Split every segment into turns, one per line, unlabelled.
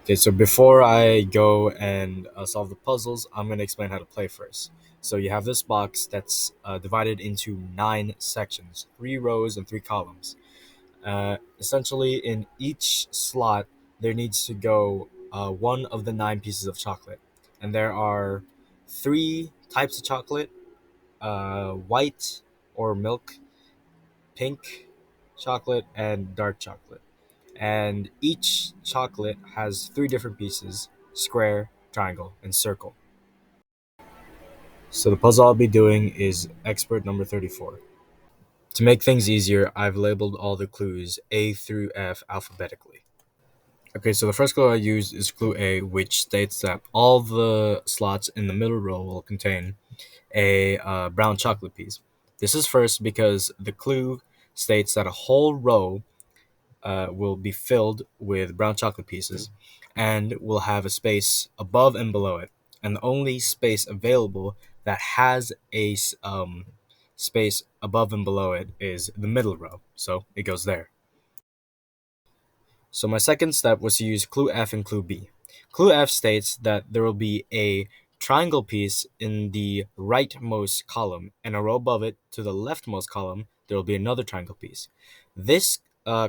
Okay, so before I go and solve the puzzles, I'm going to explain how to play first. So you have this box that's divided into nine sections, three rows and three columns. Essentially, in each slot, there needs to go one of the nine pieces of chocolate. And there are three types of chocolate: white or milk, pink chocolate, and dark chocolate. And each chocolate has three different pieces: square, triangle, and circle. So the puzzle I'll be doing is expert number 34. To make things easier, I've labeled all the clues A through F alphabetically. Okay, so the first clue I use is clue A, which states that all the slots in the middle row will contain a brown chocolate piece. This is first because the clue states that a whole row will be filled with brown chocolate pieces and will have a space above and below it. And the only space available that has a space above and below it is the middle row. So it goes there. So my second step was to use clue F and clue B. Clue F states that there will be a triangle piece in the rightmost column, and a row above it to the leftmost column, there will be another triangle piece. This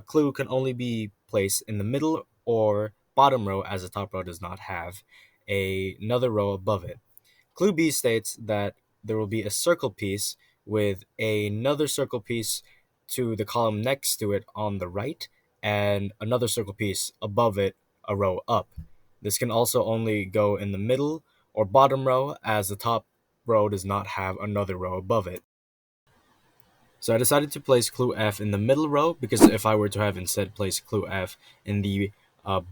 clue can only be placed in the middle or bottom row, as the top row does not have another row above it. Clue B states that there will be a circle piece with another circle piece to the column next to it on the right, and another circle piece above it a row up. This can also only go in the middle or bottom row, as the top row does not have another row above it. So I decided to place clue F in the middle row, because if I were to have instead placed clue F in the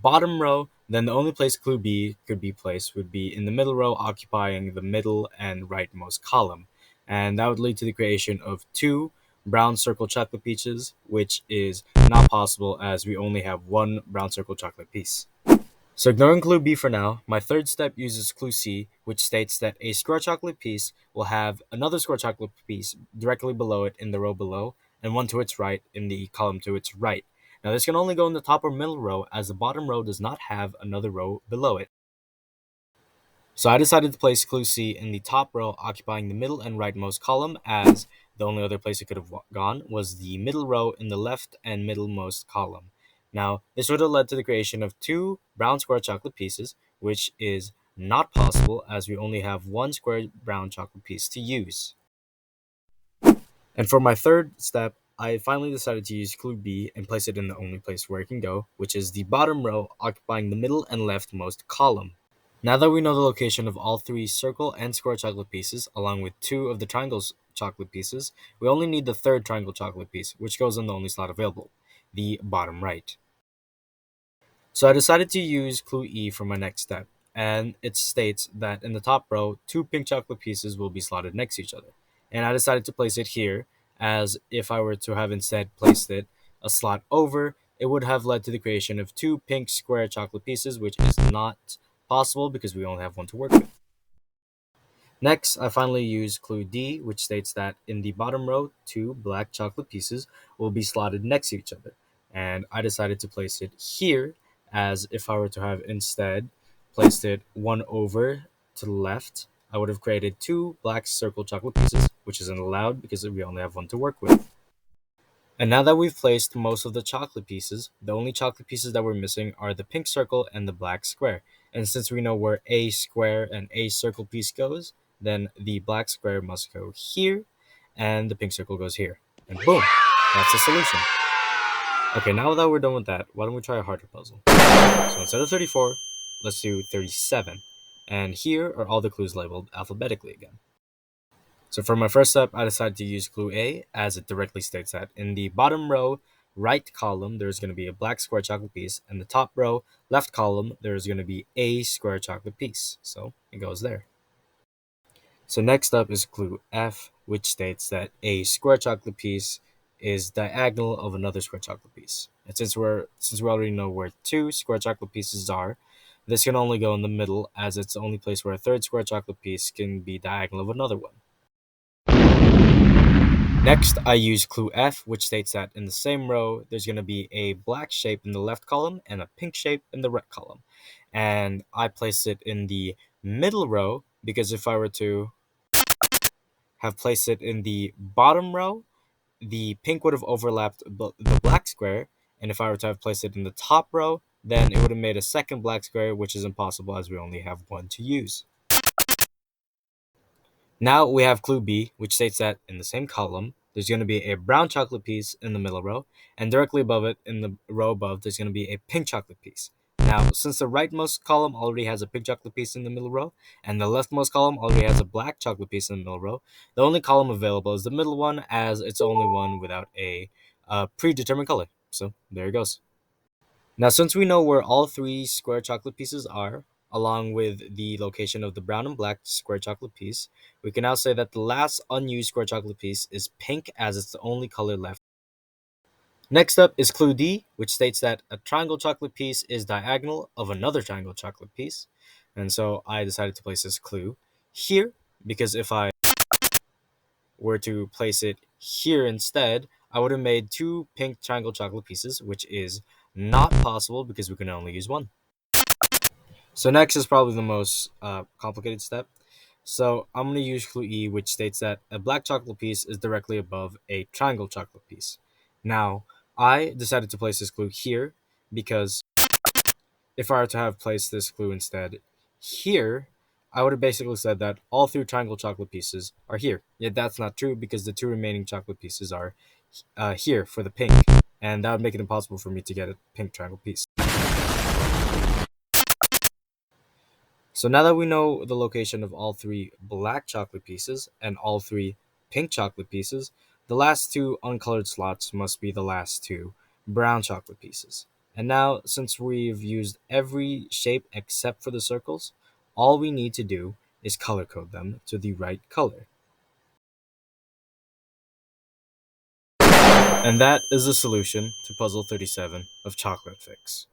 bottom row, then the only place clue B could be placed would be in the middle row, occupying the middle and rightmost column. And that would lead to the creation of two brown circle chocolate pieces, which is not possible as we only have one brown circle chocolate piece. So ignoring clue B for now, my third step uses clue C, which states that a square chocolate piece will have another square chocolate piece directly below it in the row below, and one to its right in the column to its right. Now this can only go in the top or middle row, as the bottom row does not have another row below it. So I decided to place clue C in the top row, occupying the middle and rightmost column, as the only other place it could have gone was the middle row in the left and middlemost column. Now, this would have led to the creation of two brown square chocolate pieces, which is not possible as we only have one square brown chocolate piece to use. And for my third step, I finally decided to use clue B and place it in the only place where it can go, which is the bottom row, occupying the middle and leftmost column. Now that we know the location of all three circle and square chocolate pieces, along with two of the triangle's chocolate pieces, we only need the third triangle chocolate piece, which goes in the only slot available, the bottom right. So I decided to use clue E for my next step, and it states that in the top row, two pink chocolate pieces will be slotted next to each other. And I decided to place it here, as if I were to have instead placed it a slot over, it would have led to the creation of two pink square chocolate pieces, which is not possible because we only have one to work with. Next, I finally use clue D, which states that in the bottom row, two black chocolate pieces will be slotted next to each other. And I decided to place it here, as if I were to have instead placed it one over to the left, I would have created two black circle chocolate pieces, which isn't allowed because we only have one to work with. And now that we've placed most of the chocolate pieces, the only chocolate pieces that we're missing are the pink circle and the black square. And since we know where a square and a circle piece goes, then the black square must go here, and the pink circle goes here. And boom, that's the solution. Okay, now that we're done with that, why don't we try a harder puzzle? So instead of 34, let's do 37. And here are all the clues labeled alphabetically again. So for my first step, I decided to use clue A, as it directly states that in the bottom row, right column, there's going to be a black square chocolate piece, and the top row, left column, there's going to be a square chocolate piece. So it goes there. So next up is clue F, which states that a square chocolate piece is diagonal of another square chocolate piece. And since we already know where two square chocolate pieces are, this can only go in the middle, as it's the only place where a third square chocolate piece can be diagonal of another one. Next, I use clue F, which states that in the same row, there's going to be a black shape in the left column and a pink shape in the right column. And I place it in the middle row because if I were to have placed it in the bottom row, the pink would have overlapped the black square. And if I were to have placed it in the top row, then it would have made a second black square, which is impossible as we only have one to use. Now we have clue B, which states that in the same column, there's going to be a brown chocolate piece in the middle row, and directly above it, in the row above, there's going to be a pink chocolate piece. Now, since the rightmost column already has a pink chocolate piece in the middle row, and the leftmost column already has a black chocolate piece in the middle row, the only column available is the middle one, as it's the only one without a predetermined color. So there it goes. Now, since we know where all three square chocolate pieces are, along with the location of the brown and black square chocolate piece, we can now say that the last unused square chocolate piece is pink as it's the only color left. Next up is clue D, which states that a triangle chocolate piece is diagonal of another triangle chocolate piece. And so I decided to place this clue here because if I were to place it here instead, I would have made two pink triangle chocolate pieces, which is not possible because we can only use one. So next is probably the most complicated step. So I'm going to use clue E, which states that a black chocolate piece is directly above a triangle chocolate piece. Now, I decided to place this clue here because if I were to have placed this clue instead here, I would have basically said that all three triangle chocolate pieces are here. Yet that's not true because the two remaining chocolate pieces are here for the pink, and that would make it impossible for me to get a pink triangle piece. So now that we know the location of all three black chocolate pieces and all three pink chocolate pieces, the last two uncolored slots must be the last two brown chocolate pieces. And now, since we've used every shape except for the circles, all we need to do is color code them to the right color. And that is the solution to puzzle 37 of Chocolate Fix.